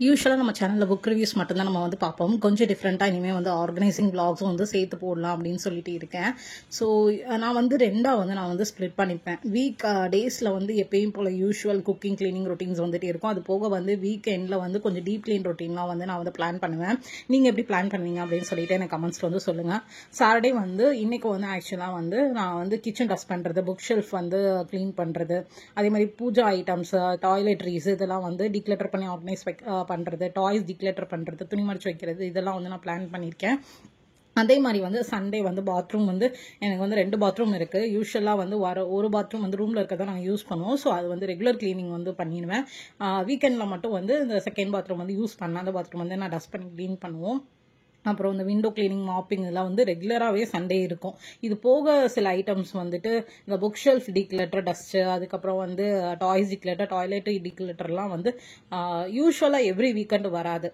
யூஷுவலாக நம்ம சேனலில் book reviews மட்டும்தான் நம்ம வந்து பார்ப்போம். கொஞ்சம் டிஃப்ரெண்ட்டாக இனிமேல் வந்து ஆர்கனைசிங் vlogsம் வந்து சேர்த்து போடலாம் அப்படின்னு சொல்லிட்டு இருக்கேன். ஸோ நான் வந்து நான் வந்து ஸ்ப்ளிட் பண்ணிப்பேன். வீக் டேஸில் வந்து எப்பயும் போல் யூஷுவல் குக்கிங் கிளீனிங் ரொட்டீன்ஸ் வந்துட்டு இருக்கும். அது போக வந்து வீக் எண்டில் வந்து கொஞ்சம் டீப் கிளீன் ரொட்டீன்லாம் வந்து நான் வந்து பிளான் பண்ணுவேன். நீங்கள் எப்படி பிளான் பண்ணுவீங்க அப்படின்னு சொல்லிட்டு எனக்கு கமெண்ட்ஸில் வந்து சொல்லுங்கள். சாட்டர்டே வந்து இன்றைக்கி வந்து ஆக்சுவலாக வந்து நான் வந்து கிச்சன் டஸ்ட் பண்ணுறது, புக் ஷெல்ஃப் வந்து க்ளீன் பண்ணுறது, அதே மாதிரி பூஜா ஐட்டம்ஸ், டாய்லெட்ரிஸ் இதெல்லாம் வந்து டிக்ளட்டர் பண்ணி ஆர்கனைஸ் பண்ணுறது, டாய்ஸ் டிக்ளட்டர் பண்ணுறது, துணி மடிச்சு வைக்கிறது, இதெல்லாம் வந்து நான் பிளான் பண்ணியிருக்கேன். அதே மாதிரி வந்து சண்டே வந்து பாத்ரூம் வந்து எனக்கு வந்து 2 பாத்ரூம் இருக்குது. யூஸ்வலாக வந்து ஒரு பாத்ரூம் வந்து ரூமில் இருக்கிறத நாங்கள் யூஸ் பண்ணுவோம். ஸோ அது வந்து ரெகுலர் கிளீனிங் வந்து பண்ணிடுவேன். வீக்கெண்டில் மட்டும் வந்து இந்த செகண்ட் பாத்ரூம் வந்து யூஸ் பண்ணாத பாத்ரூம் வந்து நான் டஸ்ட் பண்ணி க்ளீன் பண்ணுவோம். அப்புறம் இந்த விண்டோ கிளீனிங், மாப்பிங் இதெல்லாம் வந்து ரெகுலராகவே சண்டே இருக்கும். இது போக சில ஐட்டம்ஸ் வந்துட்டு இந்த புக் ஷெல்ஃப் டிக்ளட்டர், டஸ்ட்டு, அதுக்கப்புறம் வந்து டாய்ஸ் டிக்ளட்டர், டாய்லெட் டிக்ளட்டர்லாம் வந்து யூஸ்வலாக எவ்ரி வீக்கெண்டு வராது.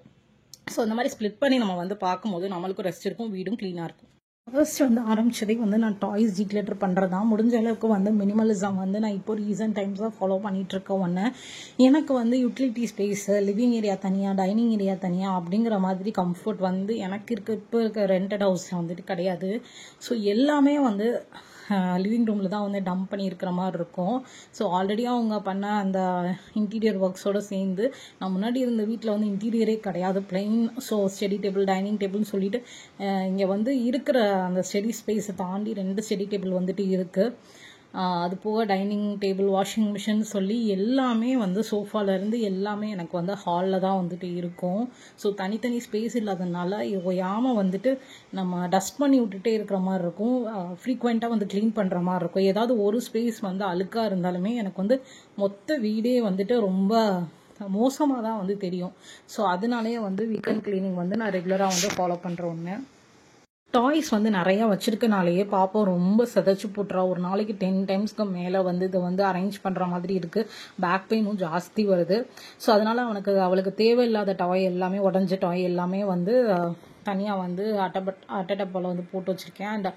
ஸோ இந்த மாதிரி ஸ்ப்ளிட் பண்ணி நம்ம வந்து பார்க்கும்போது நம்மளுக்கும் ரெஸ்ட் இருக்கும், வீடும் க்ளீனாக இருக்கும். ஃபர்ஸ்ட் வந்து ஆரம்பிச்சதே வந்து நான் டாய்ஸ் டிக்ளேட்டர் பண்ணுறது தான். முடிஞ்ச அளவுக்கு வந்து மினிமலிசம் வந்து நான் இப்போ ரீசன்ட் டைம்ஸாக ஃபாலோ பண்ணிகிட்ருக்கேன். ஒன்று, எனக்கு வந்து யூட்டிலிட்டி ஸ்பேஸு, லிவிங் ஏரியா தனியாக, டைனிங் ஏரியா தனியாக அப்படிங்கிற மாதிரி கம்ஃபர்ட் வந்து எனக்கு இப்போ இருக்க ரெண்டட் ஹவுஸில் வந்துட்டு கிடையாது. ஸோ எல்லாமே வந்து லிவிங் ரூமில் தான் வந்து டம்ப் பண்ணியிருக்கிற மாதிரி இருக்கும். ஸோ ஆல்ரெடி அவங்க பண்ண அந்த இன்டீரியர் ஒர்க்ஸோடு சேர்ந்து நான் முன்னாடி இருந்த வீட்டில் வந்து இன்டீரியரே கிடையாது, plain. So study table, dining டேபிள்னு சொல்லிட்டு இங்கே வந்து இருக்கிற அந்த ஸ்டடி ஸ்பேஸை தாண்டி 2 ஸ்டடி டேபிள் வந்துட்டு இருக்குது. அது போக டைனிங் டேபிள், வாஷிங் மிஷின் சொல்லி எல்லாமே வந்து சோஃபாலேருந்து எல்லாமே எனக்கு வந்து ஹாலில் தான் வந்துட்டு இருக்கும். ஸோ தனித்தனி ஸ்பேஸ் இல்லாததுனால ஓயாமல் வந்துட்டு நம்ம டஸ்ட் பண்ணி விட்டுட்டே இருக்கிற மாதிரி இருக்கும். ஃப்ரீக்வெண்ட்டாக வந்து க்ளீன் பண்ணுற மாதிரி இருக்கும். ஏதாவது ஒரு ஸ்பேஸ் வந்து அழுக்காக இருந்தாலுமே எனக்கு வந்து மொத்த வீடே வந்துட்டு ரொம்ப மோசமாக தான் வந்து தெரியும். ஸோ அதனாலேயே வந்து வீக்கெண்ட் க்ளீனிங் வந்து நான் ரெகுலராக வந்து ஃபாலோ பண்ணுற ஒன்று. டாய்ஸ் வந்து நிறையா வச்சுருக்கனாலேயே பாப்போம் ரொம்ப சிதைச்சி போட்டுறா. ஒரு நாளைக்கு 10 டைம்ஸ்க்கு மேலே வந்து இதை வந்து அரேஞ்ச் பண்ணுற மாதிரி இருக்குது. பேக் பெயினும் ஜாஸ்தி வருது. ஸோ அதனால் அவளுக்கு தேவையில்லாத டாய் எல்லாமே, உடஞ்ச டாய் எல்லாமே வந்து தனியாக வந்து அட்டை வந்து போட்டு வச்சுருக்கேன். அண்ட்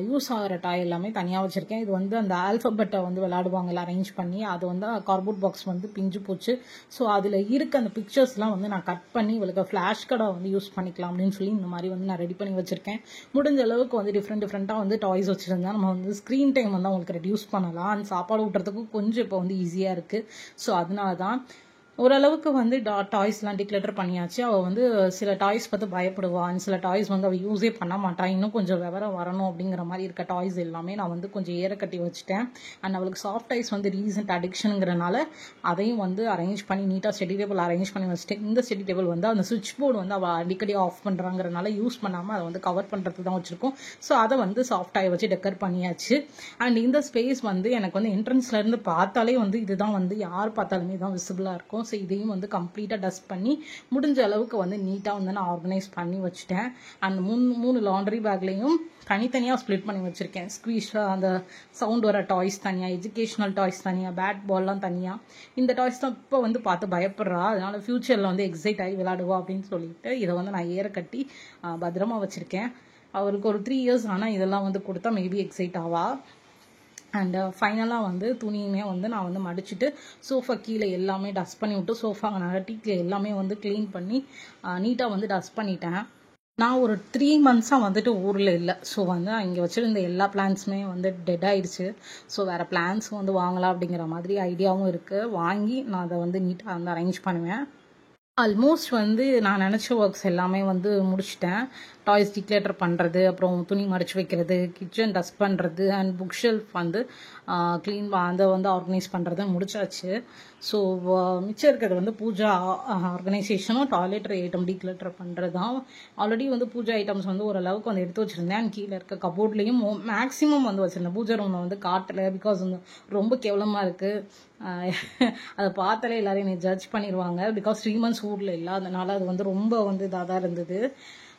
யூஸ் ஆகிற டாய் எல்லாமே தனியாக வச்சுருக்கேன். இது வந்து அந்த ஆல்ஃபபெட்டை வந்து விளையாடுவாங்கல்ல அரேஞ்ச் பண்ணி, அது வந்து கார்ட்போர்ட் பாக்ஸ் வந்து பிஞ்சு போச்சு. ஸோ அதில் இருக்க அந்த பிக்சர்ஸ்லாம் வந்து நான் கட் பண்ணி இவளுக்கு ஃப்ளாஷ் கார்டாக வந்து யூஸ் பண்ணிக்கலாம் அப்படின்னு சொல்லி இந்த மாதிரி வந்து நான் ரெடி பண்ணி வச்சுருக்கேன். முடிஞ்ச அளவுக்கு வந்து டிஃப்ரெண்ட்டாக வந்து டாய்ஸ் வச்சுருந்தா நம்ம வந்து ஸ்க்ரீன் டைம் வந்து அவங்களுக்கு ரெடியூஸ் பண்ணலாம். அண்ட் சாப்பாடு ஊட்டுறதுக்கும் கொஞ்சம் இப்போ வந்து ஈஸியாக இருக்குது. ஸோ அதனால தான் ஓரளவுக்கு வந்து டாய்ஸ்லாம் டிக்ளட்டர் பண்ணியாச்சு. அவள் வந்து சில டாய்ஸ் பார்த்து பயப்படுவான், சில டாய்ஸ் வந்து அவள் யூஸே பண்ண மாட்டான். இன்னும் கொஞ்சம் விவரம் வரணும் அப்படிங்கிற மாதிரி இருக்க டாய்ஸ் எல்லாமே நான் வந்து கொஞ்சம் ஏற கட்டி வச்சுட்டேன். அண்ட் அவளுக்கு சாஃப்ட் டாய்ஸ் வந்து ரீசெண்ட் அடிக்ஷனுங்கிறனால அதையும் வந்து அரேஞ்ச் பண்ணி நீட்டாக ஸ்டடி டேபிள் அரேஞ்ச் பண்ணி வச்சுட்டேன். இந்த ஸ்டடி டேபிள் வந்து அந்த சுவிட்ச் போர்டு வந்து அவள் அடிக்கடி ஆஃப் பண்ணுறாங்கிறனால யூஸ் பண்ணாமல் அதை வந்து கவர் பண்ணுறது தான் வச்சுருக்கோம். ஸோ அதை வந்து சாஃப்ட் டாய் வச்சு டெக்கர் பண்ணியாச்சு. அண்ட் இந்த ஸ்பேஸ் வந்து எனக்கு வந்து என்ட்ரன்ஸ்லேருந்து பார்த்தாலே வந்து இதுதான் வந்து யார் பார்த்தாலுமே தான் விசிபிளாக இருக்கும். ஸோ இதையும் வந்து கம்ப்ளீட்டாக டஸ்ட் பண்ணி முடிஞ்ச அளவுக்கு வந்து நீட்டாக வந்து நான் ஆர்கனைஸ் பண்ணி வச்சுட்டேன். அண்ட் 3 லாண்ட்ரி பேக்லேயும் தனித்தனியாக ஸ்ப்ளிட் பண்ணி வச்சுருக்கேன். ஸ்குவீஷ், அந்த சவுண்ட் வர டாய்ஸ் தனியாக, எஜுகேஷ்னல் டாய்ஸ் தனியாக, பேட் பால்லாம் தனியாக. இந்த டாய்ஸ் தான் இப்போ வந்து பார்த்து பயப்படுறா. அதனால் ஃப்யூச்சரில் வந்து எக்ஸைட் ஆகி விளையாடுவா அப்படின்னு சொல்லிட்டு இதை வந்து நான் ஏற கட்டி பத்திரமா வச்சுருக்கேன். அவருக்கு ஒரு 3 இயர்ஸ் ஆனால் இதெல்லாம் வந்து கொடுத்தா மேபி எக்ஸைட் ஆவா. அண்ட் ஃபைனலாக வந்து துணியுமே வந்து நான் வந்து மடிச்சுட்டு சோஃபா கீழே எல்லாமே டஸ்ட் பண்ணி விட்டு சோஃபா நகட்டிக்கு எல்லாமே வந்து க்ளீன் பண்ணி நீட்டாக வந்து டஸ்ட் பண்ணிட்டேன். நான் ஒரு 3 மந்த்ஸாக வந்துட்டு ஊரில் இல்லை. ஸோ வந்து இங்கே வச்சுருந்த எல்லா பிளான்ஸுமே வந்து டெட் ஆகிடுச்சு. ஸோ வேறு பிளான்ஸ் வந்து வாங்கலாம் அப்படிங்கிற மாதிரி ஐடியாவும் இருக்குது. வாங்கி நான் அதை வந்து நீட்டாக வந்து அரேஞ்ச் பண்ணுவேன். ஆல்மோஸ்ட் வந்து நான் நினச்ச ஒர்க்ஸ் எல்லாமே வந்து முடிச்சிட்டேன். டாய்ஸ் டிக்ளேட்டர் பண்ணுறது, அப்புறம் துணி மடிச்சு வைக்கிறது, கிச்சன் டஸ்ட் பண்ணுறது, அண்ட் புக் ஷெல்ஃப் வந்து க்ளீன் அதை வந்து ஆர்கனைஸ் பண்ணுறது முடிச்சாச்சு. ஸோ மிச்சம் இருக்கிறது வந்து பூஜா ஆர்கனைசேஷனும் டாய்லெட்ரி ஐட்டம் டிக்ளேட்டர் பண்ணுறது தான். ஆல்ரெடி வந்து பூஜா ஐட்டம்ஸ் வந்து ஓரளவுக்கு வந்து எடுத்து வச்சுருந்தேன். அண்ட் கீழே இருக்க கபோர்ட்லேயும் மேக்ஸிமம் வந்து வச்சுருந்தேன். பூஜா ரூமில் வந்து காட்டலை, பிகாஸ் வந்து ரொம்ப கேவலமாக இருக்குது. அதை பார்த்தாலே எல்லாரும் என்னை ஜட்ஜ் பண்ணிடுவாங்க. பிகாஸ் 3 மந்த்ஸ் ஊரில் இல்லை, அதனால அது வந்து ரொம்ப வந்து இதாக தான் இருந்தது.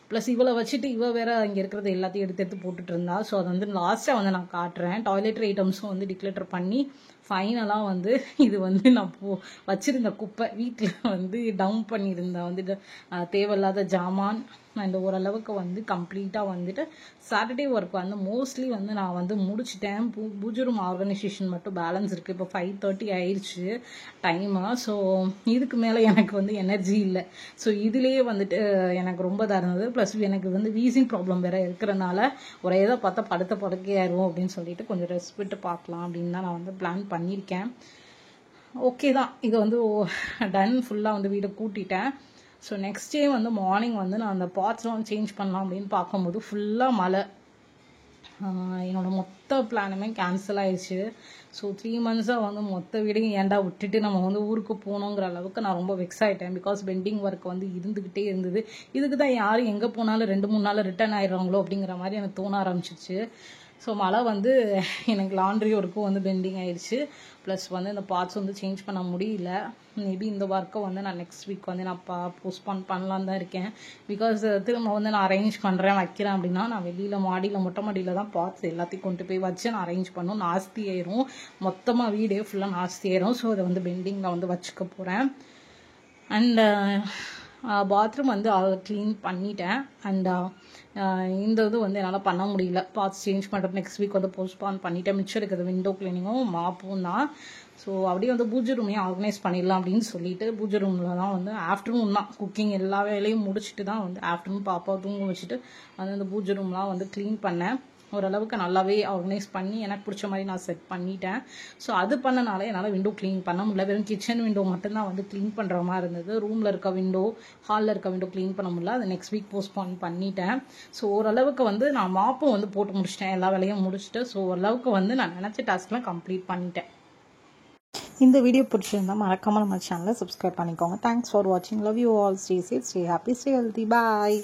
ப்ளஸ் இவளை வச்சுட்டு வேற இங்கே இருக்கிறது எல்லாத்தையும் எடுத்து போட்டுட்டு இருந்தா. ஸோ அதை வந்து லாஸ்ட்டாக வந்து நான் காட்டுறேன். டாய்லெட்ரி ஐட்டம்ஸும் வந்து டிக்ளேட்டர் பண்ணி ஃபைனலாக வந்து இது வந்து நான் வச்சுருந்த குப்பை வீட்டில் வந்து டவுன் பண்ணியிருந்தேன் வந்து தேவையில்லாத ஜாமான், அண்ட் ஓரளவுக்கு வந்து கம்ப்ளீட்டாக வந்துட்டு சாட்டர்டே ஒர்க் வந்து மோஸ்ட்லி வந்து நான் வந்து முடிச்சிட்டேன். பூஜை ரூம் ஆர்கனைசேஷன் மட்டும் பேலன்ஸ் இருக்குது. இப்போ 5:30 ஆயிடுச்சு டைமு. ஸோ இதுக்கு மேலே எனக்கு வந்து எனர்ஜி இல்லை. ஸோ இதுலேயே வந்துட்டு எனக்கு ரொம்ப இதாக இருந்தது. ப்ளஸ் எனக்கு வந்து வீசிங் ப்ராப்ளம் வேறு இருக்கிறனால ஒரே இதை பார்த்தா படுத்த படுக்கையாயிரும் அப்படின்னு சொல்லிட்டு கொஞ்சம் ரெஸ்ட் விட்டு பார்க்கலாம் அப்படின்னு தான் நான் வந்து பிளான் பண்ணியிருக்கேன். ஓகே தான், இது வந்து டன் ஃபுல்லாக வந்து வீடை கூட்டிட்டேன். ஸோ நெக்ஸ்ட் டே வந்து மார்னிங் வந்து நான் அந்த பாட்ஸ்லாம் சேஞ்ச் பண்ணலாம் அப்படின்னு பார்க்கும்போது ஃபுல்லாக மழை. என்னோட மொத்த பிளானுமே கேன்சல் ஆயிடுச்சு. ஸோ 3 monthஸாக வந்து மொத்த வீடையும் ஏன்டா விட்டுட்டு நம்ம வந்து ஊருக்கு போகணுங்கிற அளவுக்கு நான் ரொம்ப வெக்ஸ் ஆகிட்டேன். பிகாஸ் பெண்டிங் ஒர்க் வந்து இருந்துக்கிட்டே இருந்தது. இதுக்கு தான் யார் எங்கே போனாலும் 2-3 நாள் ரிட்டர்ன் ஆயிடுறாங்களோ அப்படிங்கிற மாதிரி எனக்கு தோண ஆரம்பிச்சிச்சு. ஸோ மழை வந்து எனக்கு லாண்ட்ரி ஒர்க்கும் வந்து பெண்டிங் ஆயிடுச்சு. ப்ளஸ் வந்து இந்த பார்ட்ஸ் வந்து சேஞ்ச் பண்ண முடியல. மேபி இந்த ஒர்க்கை வந்து நான் நெக்ஸ்ட் வீக் வந்து நான் போஸ்ட்பான் பண்ணலான்னு தான் இருக்கேன். பிகாஸ் திரும்ப வந்து நான் அரேஞ்ச் பண்ணுறேன் வைக்கிறேன் அப்படின்னா நான் வெளியில் மாடியில் மொட்டை மாடியில் தான் பார்ட்ஸ் எல்லாத்தையும் கொண்டு போய் வச்சு நான் அரேஞ்ச் பண்ணும். நாஸ்தி ஆயிரும், மொத்தமாக வீடே ஃபுல்லாக நாஸ்தி ஆயிரும். ஸோ அதை வந்து பெண்டிங்கில் வந்து வச்சுக்க போகிறேன். அண்ட் பாத்ரூம் வந்து க்ளீன் பண்ணிட்டேன். அண்ட் இந்த இது வந்து என்னால் பண்ண முடியல. பார்ட்ஸ் சேஞ்ச் பண்ணுறது நெக்ஸ்ட் வீக் வந்து போஸ்ட்பான் பண்ணிட்டேன். மிச்சம் இருக்குது விண்டோ க்ளீனிங்கும் மாப்பும் தான். ஸோ அப்படியே வந்து பூஜை ரூமையும் ஆர்கனைஸ் பண்ணிடலாம் அப்படின்னு சொல்லிட்டு பூஜை ரூமில் தான் வந்து ஆஃப்டர்நூன் தான் குக்கிங் எல்லா வேலையும் முடிச்சுட்டு தான் வந்து ஆஃப்டர்நூன் பாப்பா தூங்க வச்சுட்டு வந்து அந்த பூஜை ரூம்லாம் வந்து க்ளீன் பண்ணேன். ஓரளவுக்கு நல்லாவே ஆர்கனைஸ் பண்ணி எனக்கு பிடிச்ச மாதிரி நான் செட் பண்ணிட்டேன். ஸோ அது பண்ணனால என்னால் விண்டோ க்ளீன் பண்ண முடியல. வெறும் கிச்சன் விண்டோ மட்டும்தான் வந்து க்ளீன் பண்ணுற மாதிரி இருந்தது. ரூமில் இருக்க விண்டோ, ஹாலில் இருக்க விண்டோ க்ளீன் பண்ண முடியல. அதை நெக்ஸ்ட் வீக் போஸ்ட்பான் பண்ணிட்டேன். ஸோ ஓரளவுக்கு வந்து நான் மாப்பும் வந்து போட்டு முடிச்சிட்டேன், எல்லா வேலையும் முடிச்சுட்டு. ஸோ ஓரளவுக்கு வந்து நான் நினச்ச டாஸ்க்லாம் கம்ப்ளீட் பண்ணிட்டேன். இந்த வீடியோ பிடிச்சிருந்தா மறக்காமல் நம்ம சேனலை சப்ஸ்கிரைப் பண்ணிக்கோங்க. தேங்க்ஸ் ஃபார் வாட்சிங். Love you all. Stay safe, stay happy, stay healthy. Bye.